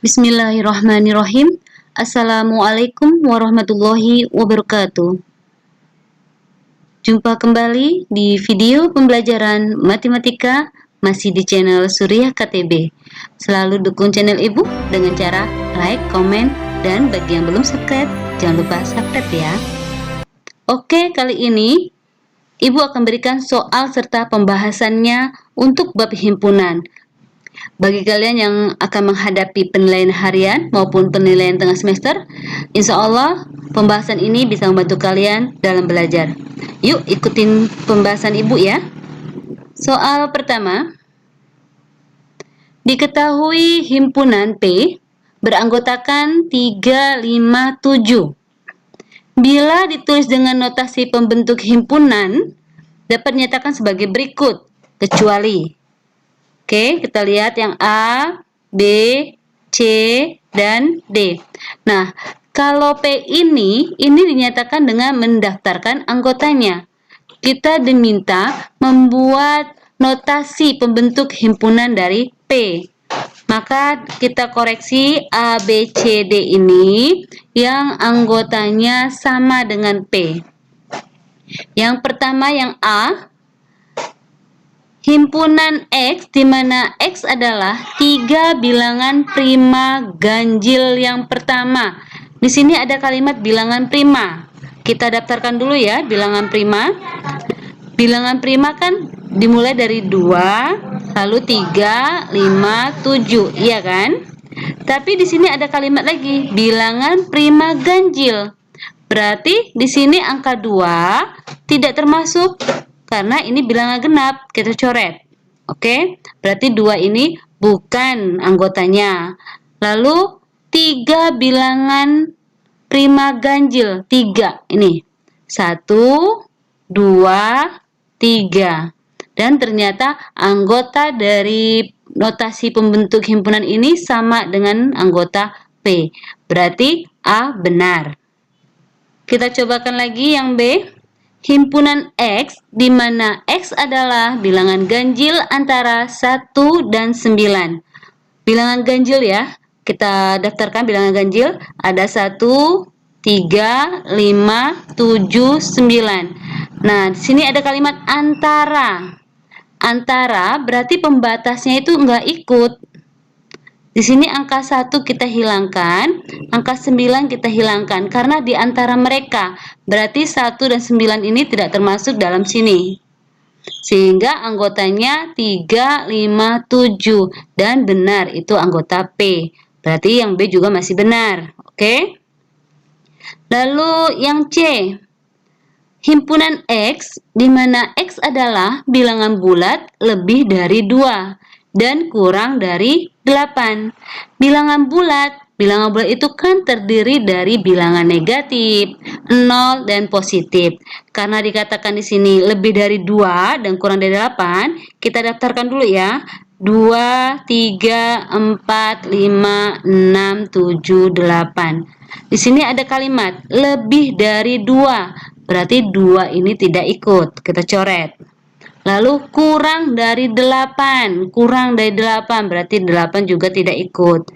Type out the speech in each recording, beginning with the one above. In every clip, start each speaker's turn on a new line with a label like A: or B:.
A: Bismillahirrahmanirrahim. Assalamualaikum warahmatullahi wabarakatuh. Jumpa kembali di video pembelajaran matematika masih di channel Suriah KTB. Selalu dukung channel Ibu dengan cara like, komen, dan bagi yang belum subscribe, jangan lupa subscribe ya. Oke, kali ini Ibu akan berikan soal serta pembahasannya untuk bab himpunan. Bagi kalian yang akan menghadapi penilaian harian maupun penilaian tengah semester, insya Allah pembahasan ini bisa membantu kalian dalam belajar. Yuk ikutin pembahasan Ibu ya. Soal pertama, diketahui himpunan P beranggotakan 3, 5, 7. Bila ditulis dengan notasi pembentuk himpunan, dapat dinyatakan sebagai berikut, kecuali. Oke, kita lihat yang A, B, C, dan D. Nah, kalau P ini dinyatakan dengan mendaftarkan anggotanya. Kita diminta membuat notasi pembentuk himpunan dari P. Maka kita koreksi A, B, C, D ini yang anggotanya sama dengan P. Yang pertama yang A, himpunan X, di mana X adalah 3 bilangan prima ganjil yang pertama. Di sini ada kalimat bilangan prima. Kita daftarkan dulu ya bilangan prima. Bilangan prima kan dimulai dari 2, lalu 3, 5, 7, iya kan? Tapi di sini ada kalimat lagi, bilangan prima ganjil. Berarti di sini angka 2 tidak termasuk karena ini bilangan genap, kita coret. Oke, berarti 2 ini bukan anggotanya. Lalu 3 bilangan prima ganjil, 3 ini. 1, 2, 3. Dan ternyata anggota dari notasi pembentuk himpunan ini sama dengan anggota P. Berarti A benar. Kita cobakan lagi yang B. Himpunan X, di mana X adalah bilangan ganjil antara 1 dan 9. Bilangan ganjil ya, kita daftarkan bilangan ganjil. Ada 1, 3, 5, 7, 9. Nah, di sini ada kalimat antara. Antara berarti pembatasnya itu enggak ikut. Di sini angka 1 kita hilangkan, angka 9 kita hilangkan karena di antara mereka. Berarti 1 dan 9 ini tidak termasuk dalam sini. Sehingga anggotanya 3, 5, 7 dan benar itu anggota P. Berarti yang B juga masih benar. Oke? Lalu yang C. Himpunan X, di mana X adalah bilangan bulat lebih dari 2 dan kurang dari 8. Bilangan bulat itu kan terdiri dari bilangan negatif, 0 dan positif. Karena dikatakan di sini lebih dari 2 dan kurang dari 8, kita daftarkan dulu ya. 2, 3, 4, 5, 6, 7, 8. Di sini ada kalimat lebih dari 2. Berarti 2 ini tidak ikut. Kita coret. Lalu kurang dari 8. Kurang dari 8 berarti 8 juga tidak ikut.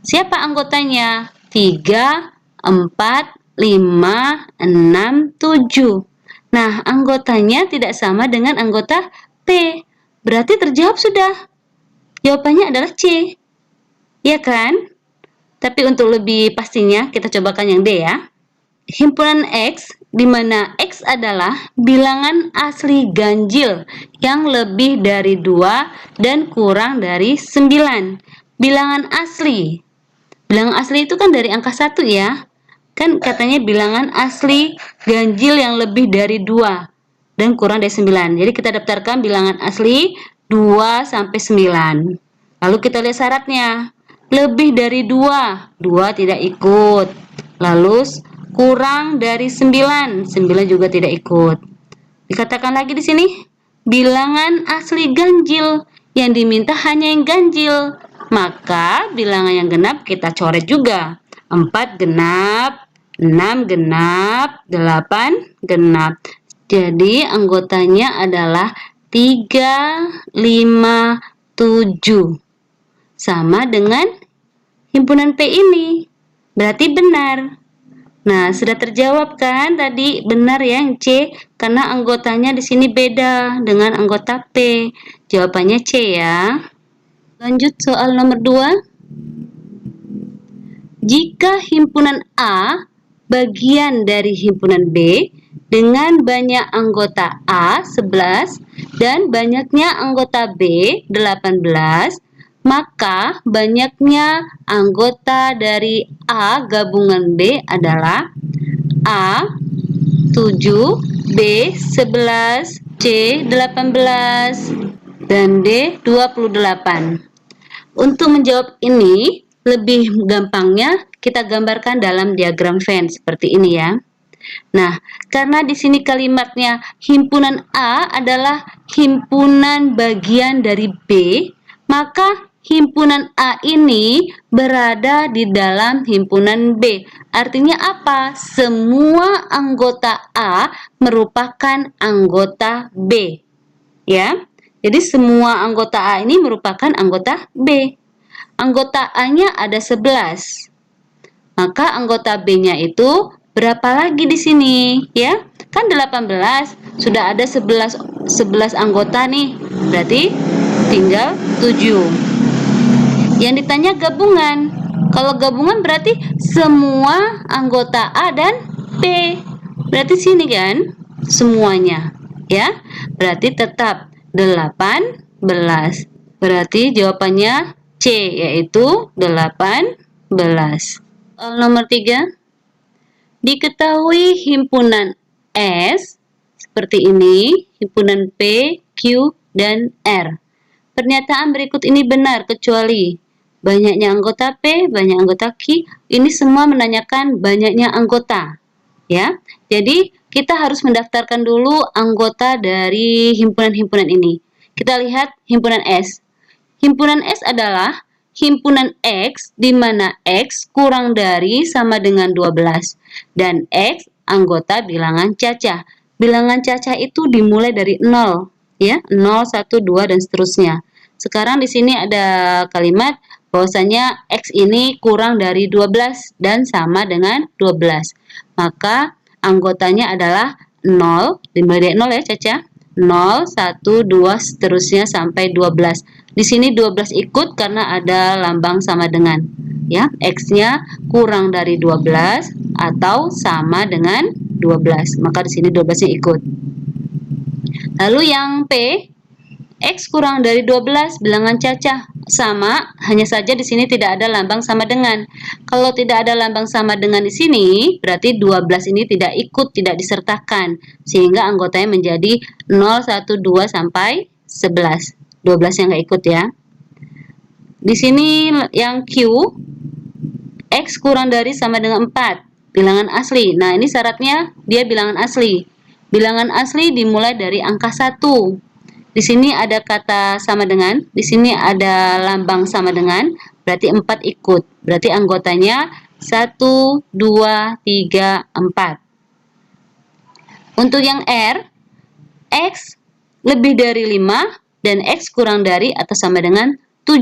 A: Siapa anggotanya? 3, 4, 5, 6, 7. Nah, anggotanya tidak sama dengan anggota P. Berarti terjawab sudah. Jawabannya adalah C. Ya kan? Tapi untuk lebih pastinya kita cobakan yang D ya. Himpunan X, di mana X adalah bilangan asli ganjil yang lebih dari 2 dan kurang dari 9. Bilangan asli. Bilangan asli itu kan dari angka 1 ya. Kan katanya bilangan asli ganjil yang lebih dari 2 dan kurang dari 9. Jadi kita daftarkan bilangan asli 2 sampai 9. Lalu kita lihat syaratnya. Lebih dari 2. 2 tidak ikut. Lalu kurang dari 9. 9 juga tidak ikut. Dikatakan lagi di sini, bilangan asli ganjil yang diminta hanya yang ganjil. Maka bilangan yang genap kita coret juga. 4 genap, 6 genap, 8 genap. Jadi anggotanya adalah 3, 5, 7. Sama dengan himpunan P ini. Berarti benar. Nah, sudah terjawab kan tadi? Benar ya yang C, karena anggotanya di sini beda dengan anggota P. Jawabannya C ya. Lanjut soal nomor 2. Jika himpunan A bagian dari himpunan B dengan banyak anggota A 11 dan banyaknya anggota B 18, maka banyaknya anggota dari A gabungan B adalah A 7, B 11, C 18, dan D 28. Untuk menjawab ini, lebih gampangnya kita gambarkan dalam diagram Venn seperti ini ya. Nah, karena di sini kalimatnya himpunan A adalah himpunan bagian dari B, maka himpunan A ini berada di dalam himpunan B. Artinya apa? Semua anggota A merupakan anggota B. Ya. Jadi semua anggota A ini merupakan anggota B. Anggota A-nya ada 11. Maka anggota B-nya itu berapa lagi di sini? Ya, kan 18. Sudah ada 11 anggota nih. Berarti tinggal 7. Yang ditanya gabungan. Kalau gabungan berarti semua anggota A dan B. Berarti sini kan semuanya. Ya, berarti tetap 18. Berarti jawabannya C, yaitu 18. Soal nomor 3. Diketahui himpunan S seperti ini, himpunan P, Q, dan R. Pernyataan berikut ini benar kecuali banyaknya anggota P, banyak anggota Q. Ini semua menanyakan banyaknya anggota. Ya, jadi kita harus mendaftarkan dulu anggota dari himpunan-himpunan ini. Kita lihat himpunan S. Himpunan S adalah himpunan X di mana X kurang dari sama dengan 12 dan X anggota bilangan cacah. Bilangan cacah itu dimulai dari 0, ya, 0, 1, 2 dan seterusnya. Sekarang di sini ada kalimat bahwasanya X ini kurang dari 12 dan sama dengan 12. Maka anggotanya adalah 0, dimulai dari 0 ya Caca. 0, 1, 2 seterusnya sampai 12. Di sini 12 ikut karena ada lambang sama dengan. Ya, X-nya kurang dari 12 atau sama dengan 12. Maka di sini 12-nya ikut. Lalu yang P, X kurang dari 12 bilangan cacah, sama, hanya saja di sini tidak ada lambang sama dengan. Kalau tidak ada lambang sama dengan di sini, berarti 12 ini tidak ikut, tidak disertakan, sehingga anggotanya menjadi 0, 1, 2 sampai 11. 12 yang nggak ikut ya. Di sini yang Q, X kurang dari sama dengan 4, bilangan asli. Nah, ini syaratnya dia bilangan asli. Bilangan asli dimulai dari angka 1. Di sini ada kata sama dengan, di sini ada lambang sama dengan, berarti 4 ikut. Berarti anggotanya 1, 2, 3, 4. Untuk yang R, X lebih dari 5 dan X kurang dari atau sama dengan 7.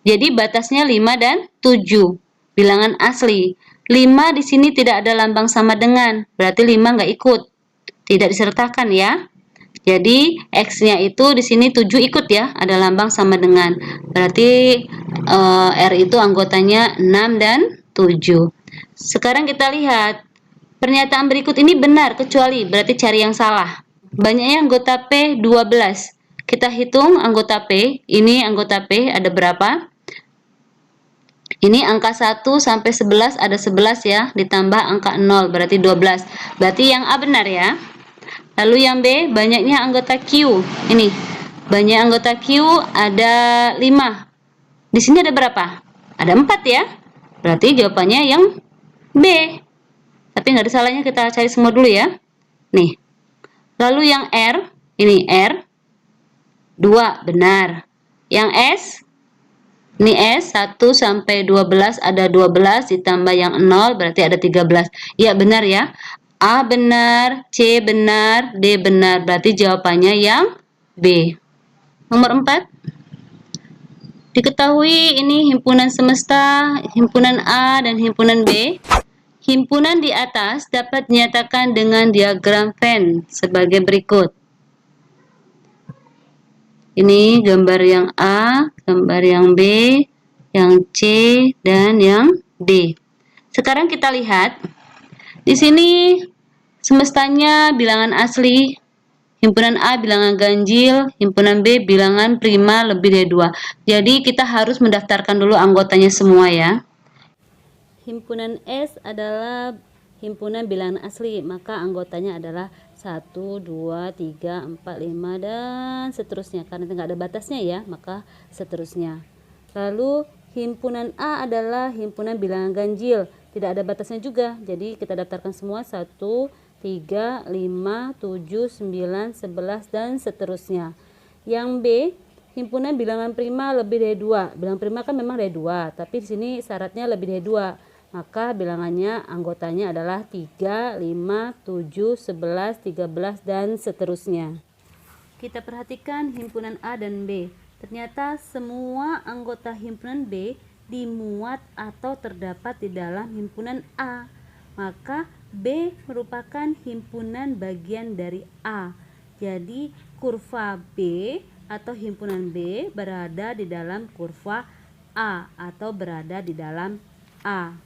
A: Jadi batasnya 5 dan 7. Bilangan asli. 5 di sini tidak ada lambang sama dengan, berarti 5 nggak ikut. Tidak disertakan ya. Jadi X-nya itu di sini 7 ikut ya, ada lambang sama dengan. Berarti R itu anggotanya 6 dan 7. Sekarang kita lihat. Pernyataan berikut ini benar kecuali, berarti cari yang salah. Banyaknya anggota P 12. Kita hitung anggota P. Ini anggota P ada berapa? Ini angka 1 sampai 11 ada 11 ya, ditambah angka 0 berarti 12. Berarti yang A benar ya. Lalu yang B, banyaknya anggota Q. Ini, banyak anggota Q ada 5. Di sini ada berapa? Ada 4 ya. Berarti jawabannya yang B. Tapi nggak ada salahnya kita cari semua dulu ya. Nih. Lalu yang R, ini R. 2, benar. Yang S, ini S, 1 sampai 12 ada 12, ditambah yang 0 berarti ada 13. Iya benar ya. A benar, C benar, D benar. Berarti jawabannya yang B. Nomor 4. Diketahui ini himpunan semesta, himpunan A dan himpunan B. Himpunan di atas dapat dinyatakan dengan diagram Venn sebagai berikut. Ini gambar yang A, gambar yang B, yang C, dan yang D. Sekarang kita lihat. Di sini semestanya bilangan asli, himpunan A bilangan ganjil, himpunan B bilangan prima lebih dari 2. Jadi kita harus mendaftarkan dulu anggotanya semua ya. Himpunan S adalah himpunan bilangan asli, maka anggotanya adalah 1, 2, 3, 4, 5, dan seterusnya. Karena tidak ada batasnya ya, maka seterusnya. Lalu himpunan A adalah himpunan bilangan ganjil, tidak ada batasnya juga. Jadi kita daftarkan semua 1, 3, 5, 7, 9, 11, dan seterusnya. Yang B, himpunan bilangan prima lebih dari 2. Bilangan prima kan memang dari 2, tapi di sini syaratnya lebih dari 2. Maka bilangannya anggotanya adalah 3, 5, 7, 11, 13, dan seterusnya. Kita perhatikan himpunan A dan B. Ternyata semua anggota himpunan B dimuat atau terdapat di dalam himpunan A. Maka B merupakan himpunan bagian dari A. Jadi kurva B atau himpunan B berada di dalam kurva A atau berada di dalam A.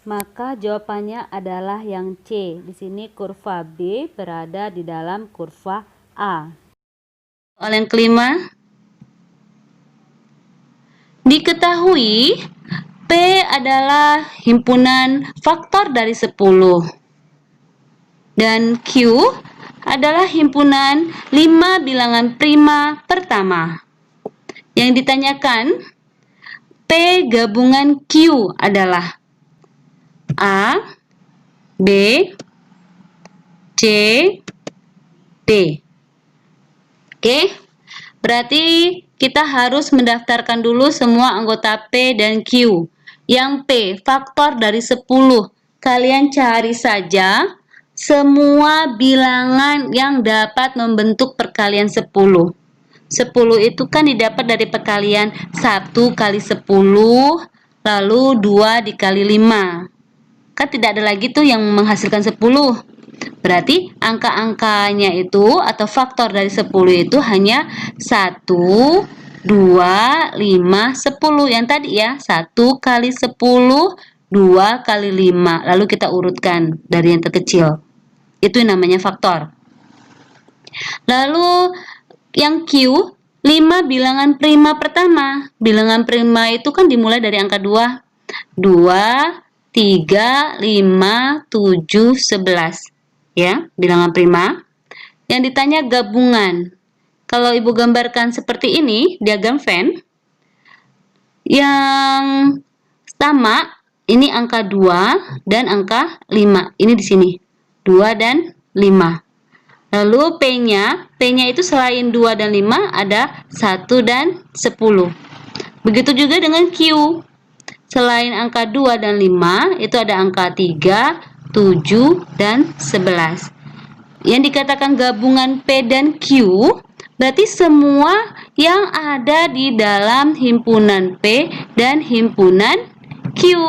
A: Maka jawabannya adalah yang C. Di sini kurva B berada di dalam kurva A. Soal yang kelima. Diketahui P adalah himpunan faktor dari 10 dan Q adalah himpunan 5 bilangan prima pertama. Yang ditanyakan P gabungan Q adalah A, B, C, D. Oke, berarti kita harus mendaftarkan dulu semua anggota P dan Q. Yang P, faktor dari 10. Kalian cari saja semua bilangan yang dapat membentuk perkalian 10. 10 itu kan didapat dari perkalian 1 kali 10, lalu 2 dikali 5. Kan tidak ada lagi tuh yang menghasilkan 10. Berarti angka-angkanya itu atau faktor dari 10 itu hanya 1, 2, 5, 10. Yang tadi ya, 1 kali 10, 2 kali 5. Lalu kita urutkan dari yang terkecil. Itu yang namanya faktor. Lalu yang Q, 5 bilangan prima pertama. Bilangan prima itu kan dimulai dari angka 2. 2, 3, 5, 7, 11. Ya, bilangan prima. Yang ditanya gabungan. Kalau Ibu gambarkan seperti ini, diagram Venn. Yang sama, ini angka 2 dan angka 5. Ini di sini. 2 dan 5. Lalu P-nya itu selain 2 dan 5 ada 1 dan 10. Begitu juga dengan Q. Selain angka 2 dan 5, itu ada angka 3, 7, dan 11. Yang dikatakan gabungan P dan Q, berarti semua yang ada di dalam himpunan P dan himpunan Q.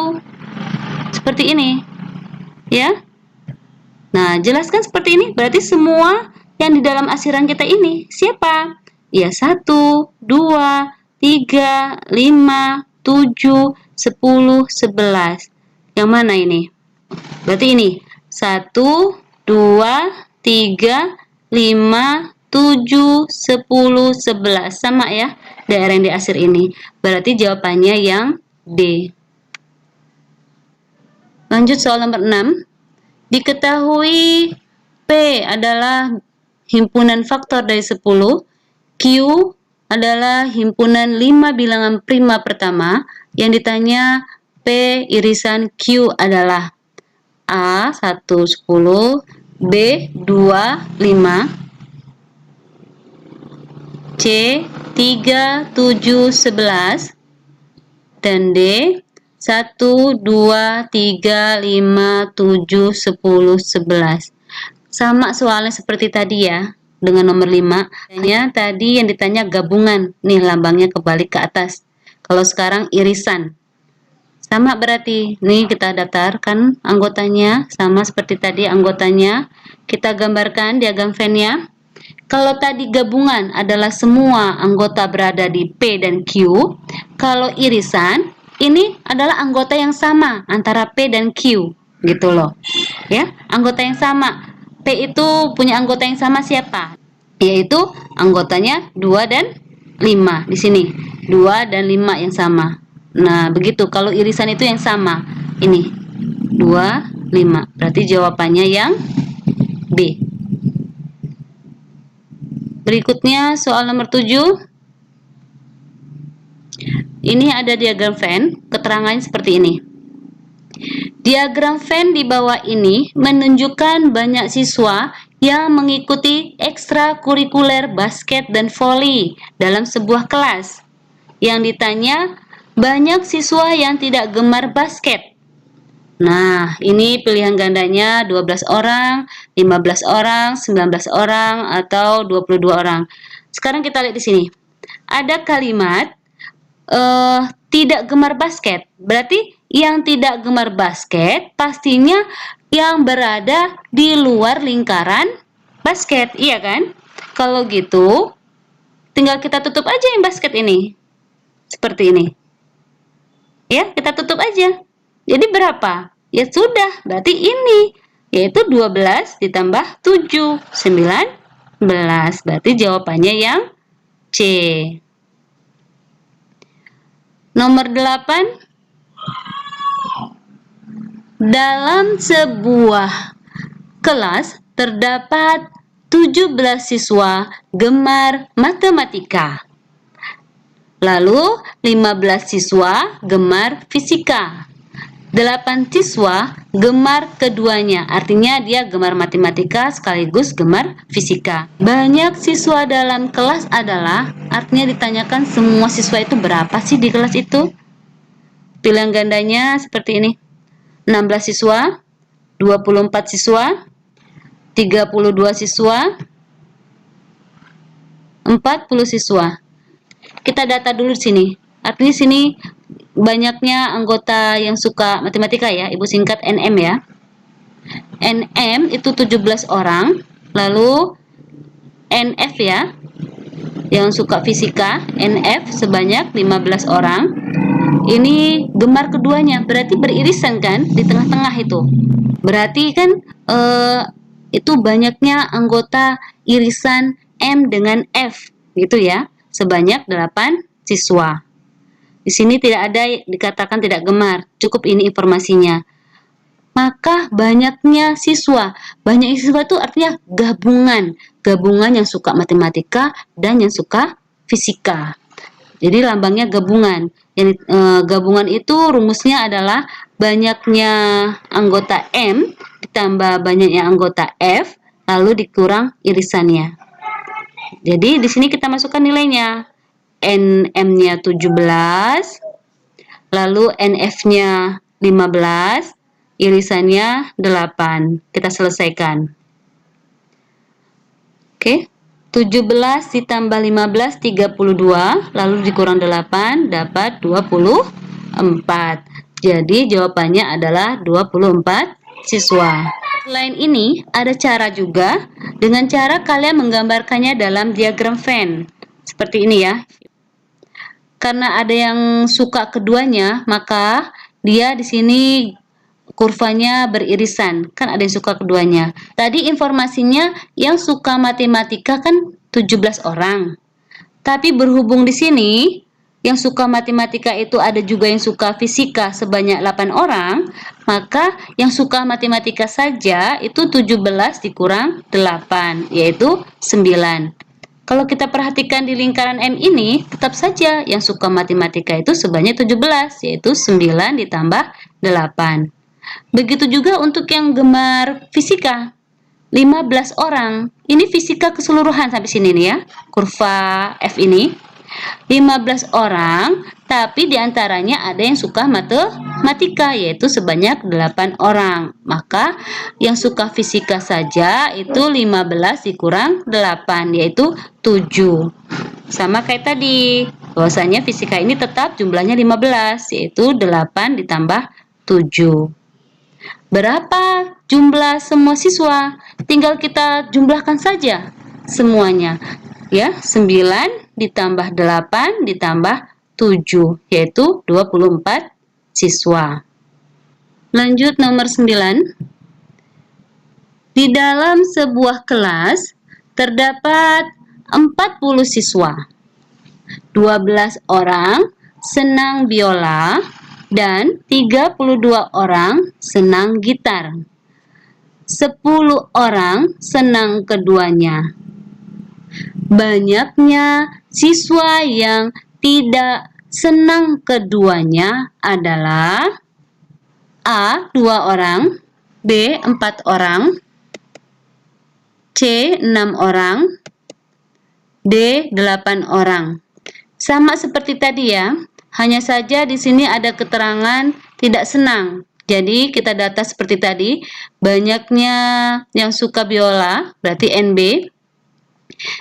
A: Seperti ini. Ya. Nah, jelaskan seperti ini. Berarti semua yang di dalam asiran kita ini siapa? Ya, 1, 2, 3, 5, 7, 10, 11. Yang mana ini? Berarti ini 1, 2, 3, 5, 7, 10, 11. Sama ya daerah yang di asir ini. Berarti jawabannya yang D. Lanjut soal nomor 6. Diketahui P adalah himpunan faktor dari 10. Q adalah himpunan 5 bilangan prima pertama. Yang ditanya P irisan Q adalah A 1, 10, B 2, 5, C 3, 7, 11, dan D 1, 2, 3, 5, 7, 10, 11. Sama soalnya seperti tadi ya, dengan nomor 5. Tadi yang ditanya gabungan, nih lambangnya kebalik ke atas. Kalau sekarang irisan. Sama berarti. Nih kita daftarkan anggotanya. Sama seperti tadi anggotanya. Kita gambarkan diagram Venn-nya. Kalau tadi gabungan adalah semua anggota berada di P dan Q. Kalau irisan, ini adalah anggota yang sama antara P dan Q. Gitu loh. Ya, anggota yang sama. P itu punya anggota yang sama siapa? Yaitu anggotanya 2 dan 5 di sini. 2 dan 5 yang sama. Nah, begitu. Kalau irisan itu yang sama. Ini 2, 5. Berarti jawabannya yang B. Berikutnya soal nomor 7. Ini ada diagram Venn, keterangannya seperti ini. Diagram Venn di bawah ini menunjukkan banyak siswa yang mengikuti ekstrakurikuler basket dan voli dalam sebuah kelas. Yang ditanya, banyak siswa yang tidak gemar basket. Nah, ini pilihan gandanya 12 orang, 15 orang, 19 orang, atau 22 orang. Sekarang kita lihat di sini. Ada kalimat tidak gemar basket. Berarti yang tidak gemar basket pastinya yang berada di luar lingkaran basket, iya kan? Kalau gitu, tinggal kita tutup aja yang basket ini. Seperti ini. Ya, kita tutup aja. Jadi berapa? Ya sudah, berarti ini. Yaitu 12 ditambah 7, 19. Berarti jawabannya yang C. Nomor 8. Dalam sebuah kelas terdapat 17 siswa gemar matematika. Lalu 15 siswa gemar fisika. 8 siswa gemar keduanya, artinya dia gemar matematika sekaligus gemar fisika. Banyak siswa dalam kelas adalah, artinya ditanyakan semua siswa itu berapa sih di kelas itu? Pilihan gandanya seperti ini. 16 siswa, 24 siswa, 32 siswa, 40 siswa. Kita data dulu di sini. Artinya sini banyaknya anggota yang suka matematika ya, Ibu singkat NM ya. NM itu 17 orang, lalu NF ya, yang suka fisika, NF sebanyak 15 orang. Ini gemar keduanya, berarti beririsan kan di tengah-tengah itu. Berarti kan itu banyaknya anggota irisan M dengan F gitu ya, sebanyak 8 siswa. Di sini tidak ada dikatakan tidak gemar, cukup ini informasinya. Maka banyaknya siswa. Banyak siswa itu artinya gabungan. Gabungan yang suka matematika dan yang suka fisika. Jadi lambangnya gabungan. Yang gabungan itu rumusnya adalah banyaknya anggota M ditambah banyaknya anggota F lalu dikurang irisannya. Jadi di sini kita masukkan nilainya. NM-nya 17, lalu NF-nya 15, irisannya 8. Kita selesaikan. Oke, 17 ditambah 15, 32, lalu dikurang 8, dapat 24. Jadi jawabannya adalah 24 siswa. Selain ini, ada cara juga, dengan cara kalian menggambarkannya dalam diagram Venn. Seperti ini ya. Karena ada yang suka keduanya, maka dia di sini kurvanya beririsan. Kan ada yang suka keduanya. Tadi informasinya yang suka matematika kan 17 orang. Tapi berhubung di sini yang suka matematika itu ada juga yang suka fisika sebanyak 8 orang, maka yang suka matematika saja itu 17 dikurang 8, yaitu 9. Kalau kita perhatikan di lingkaran M ini, tetap saja yang suka matematika itu sebanyak 17, yaitu 9 ditambah 8. Begitu juga untuk yang gemar fisika, 15 orang. Ini fisika keseluruhan sampai sini nih ya, kurva F ini. 15 orang, tapi diantaranya ada yang suka matematika, yaitu sebanyak 8 orang. Maka yang suka fisika saja itu 15 dikurang 8, yaitu 7. Sama kayak tadi, bahwasanya fisika ini tetap jumlahnya 15, yaitu 8 ditambah 7. Berapa jumlah semua siswa? Tinggal kita jumlahkan saja semuanya. Ya, 9 ditambah 8 ditambah 7, yaitu 24 siswa. Lanjut nomor 9. Di dalam sebuah kelas terdapat 40 siswa. 12 orang senang biola dan 32 orang senang gitar. 10 orang senang keduanya. Banyaknya siswa yang tidak senang keduanya adalah A. 2 orang, B. 4 orang, C. 6 orang, D. 8 orang. Sama seperti tadi ya, hanya saja di sini ada keterangan tidak senang. Jadi kita data seperti tadi, banyaknya yang suka biola, berarti NB.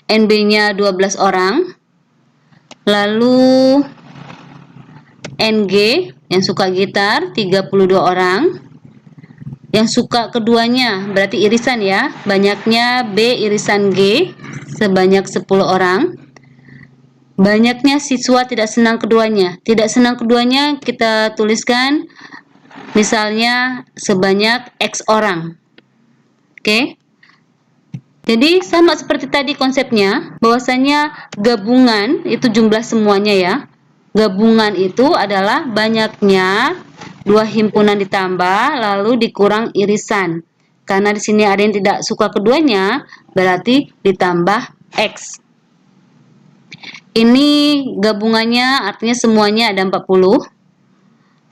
A: NB-nya 12 orang. Lalu NG yang suka gitar 32 orang. Yang suka keduanya berarti irisan ya, banyaknya B irisan G sebanyak 10 orang. Banyaknya siswa tidak senang keduanya. Tidak senang keduanya kita tuliskan misalnya sebanyak X orang. Oke. Jadi sama seperti tadi konsepnya, bahwasanya gabungan itu jumlah semuanya ya. Gabungan itu adalah banyaknya dua himpunan ditambah lalu dikurang irisan. Karena di sini ada yang tidak suka keduanya, berarti ditambah X. Ini gabungannya artinya semuanya ada 40.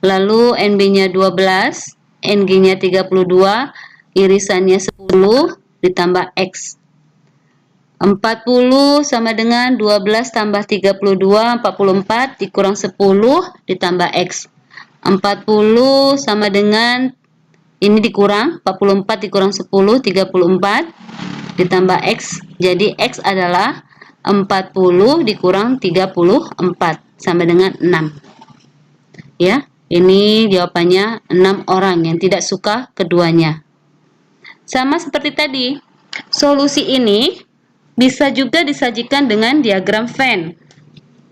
A: Lalu NB-nya 12, NG-nya 32, irisannya 10 ditambah X. 40 sama dengan 12 tambah 32, 44 dikurang 10 ditambah X. 40 sama dengan ini dikurang 44 dikurang 10 34 ditambah X. Jadi X adalah 40 dikurang 34 sama dengan 6. Ya, ini jawabannya 6 orang yang tidak suka keduanya. Sama seperti tadi, solusi ini bisa juga disajikan dengan diagram Venn.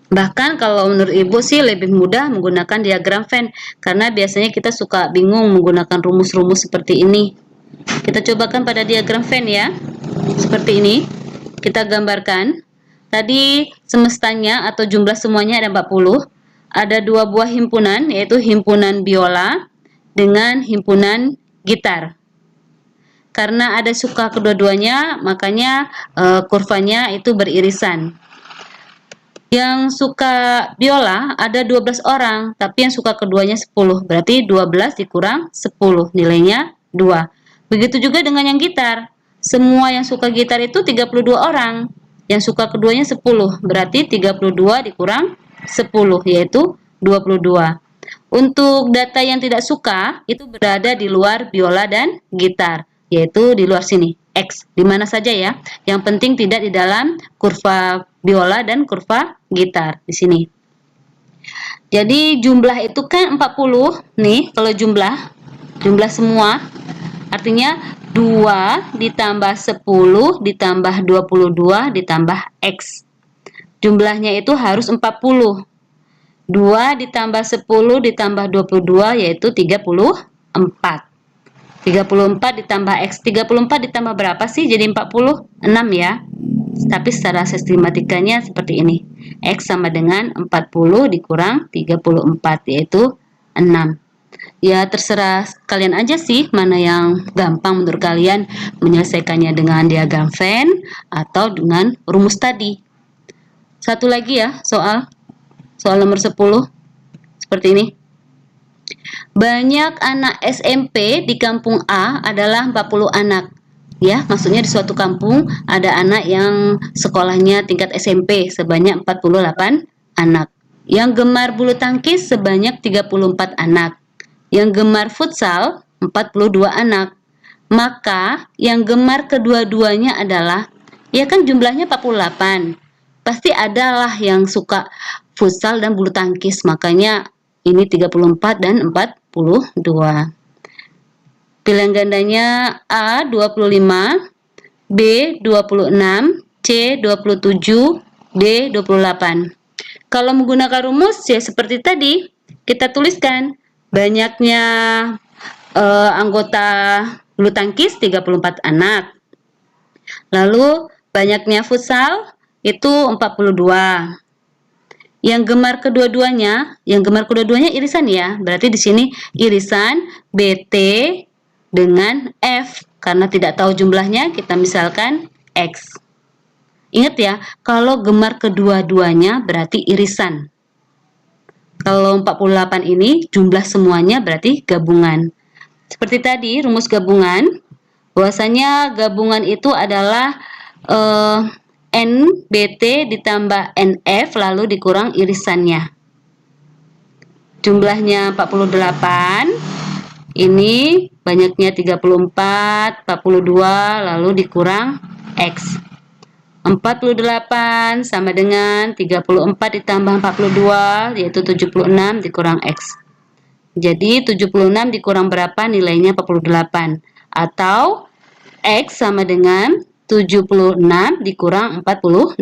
A: Bahkan kalau menurut Ibu sih lebih mudah menggunakan diagram Venn, karena biasanya kita suka bingung menggunakan rumus-rumus seperti ini. Kita cobakan pada diagram Venn ya. Seperti ini. Kita gambarkan. Tadi semestanya atau jumlah semuanya ada 40. Ada dua buah himpunan, yaitu himpunan biola dengan himpunan gitar. Karena ada suka kedua-duanya, makanya kurvanya itu beririsan. Yang suka biola ada 12 orang, tapi yang suka keduanya 10. Berarti 12 dikurang 10, nilainya 2. Begitu juga dengan yang gitar. Semua yang suka gitar itu 32 orang. Yang suka keduanya 10, berarti 32 dikurang 10, yaitu 22. Untuk data yang tidak suka, itu berada di luar biola dan gitar, yaitu di luar sini, X, di mana saja ya. Yang penting tidak di dalam kurva biola dan kurva gitar di sini. Jadi jumlah itu kan 40 nih, kalau jumlah semua artinya 2 ditambah 10 ditambah 22 ditambah X. Jumlahnya itu harus 40. 2 ditambah 10 ditambah 22 yaitu 34. 34 ditambah X. 34 ditambah berapa sih jadi 46 ya. Tapi secara sistematikanya seperti ini. X sama dengan 40 dikurang 34 yaitu 6. Ya terserah kalian aja sih mana yang gampang menurut kalian, menyelesaikannya dengan diagram Venn atau dengan rumus tadi. Satu lagi ya, soal nomor 10 seperti ini. Banyak anak SMP di kampung A adalah 40 anak. Ya, maksudnya di suatu kampung ada anak yang sekolahnya tingkat SMP sebanyak 48 anak. Yang gemar bulu tangkis sebanyak 34 anak. Yang gemar futsal 42 anak. Maka yang gemar kedua-duanya adalah, ya kan jumlahnya 48. Pasti adalah yang suka futsal dan bulu tangkis. Makanya ini 34 dan 42. Pilihan gandanya A 25, B 26, C 27, D 28. Kalau menggunakan rumus ya seperti tadi, kita tuliskan banyaknya anggota bulu tangkis 34 anak. Lalu banyaknya futsal itu 42. Yang gemar kedua-duanya irisan ya. Berarti di sini irisan BT dengan F. Karena tidak tahu jumlahnya, kita misalkan X. Ingat ya, kalau gemar kedua-duanya berarti irisan. Kalau 48 ini jumlah semuanya berarti gabungan. Seperti tadi rumus gabungan, bahwasanya gabungan itu adalah NBT ditambah NF lalu dikurang irisannya. Jumlahnya 48, ini banyaknya 34, 42 lalu dikurang X. 48 sama dengan 34 ditambah 42 yaitu 76 dikurang X. Jadi 76 dikurang berapa, nilainya 48. Atau X sama dengan 76 dikurang 48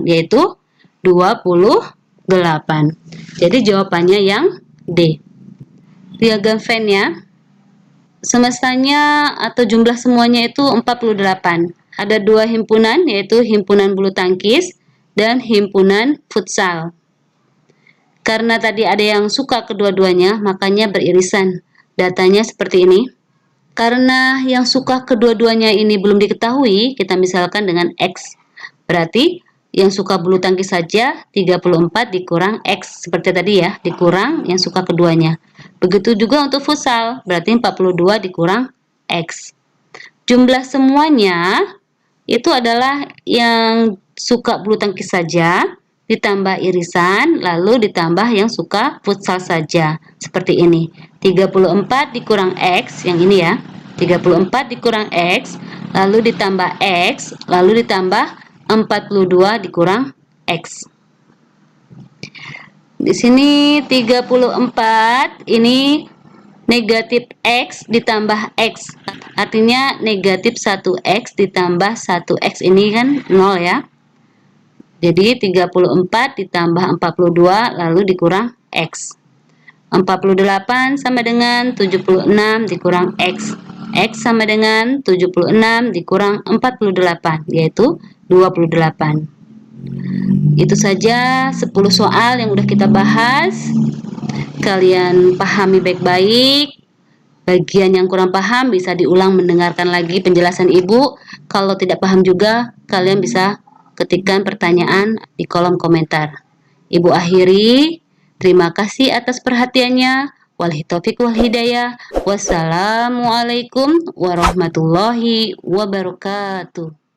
A: yaitu 28. Jadi jawabannya yang D. Diagram Venn-nya, semestanya atau jumlah semuanya itu 48. Ada dua himpunan, yaitu himpunan bulu tangkis dan himpunan futsal. Karena tadi ada yang suka kedua-duanya, makanya beririsan. Datanya seperti ini. Karena yang suka kedua-duanya ini belum diketahui, kita misalkan dengan X. Berarti yang suka bulu tangkis saja 34 dikurang X. Seperti tadi ya, dikurang yang suka keduanya. Begitu juga untuk futsal, berarti 42 dikurang X. Jumlah semuanya itu adalah yang suka bulu tangkis saja, ditambah irisan, lalu ditambah yang suka futsal saja. Seperti ini. 34 dikurang X, yang ini ya. 34 dikurang X, lalu ditambah X, lalu ditambah 42 dikurang X. Di sini 34, ini negatif X ditambah X. Artinya negatif 1X ditambah 1X, ini kan 0 ya. Jadi 34 ditambah 42 lalu dikurang X. 48 sama dengan 76 dikurang X. X sama dengan 76 dikurang 48, yaitu 28. Itu saja 10 soal yang udah kita bahas. Kalian pahami baik-baik. Bagian yang kurang paham bisa diulang mendengarkan lagi penjelasan Ibu. Kalau tidak paham juga, kalian bisa ketikkan pertanyaan di kolom komentar. Ibu akhiri. Terima kasih atas perhatiannya. Wabillahi taufiq wal hidayah. Wassalamualaikum warahmatullahi wabarakatuh.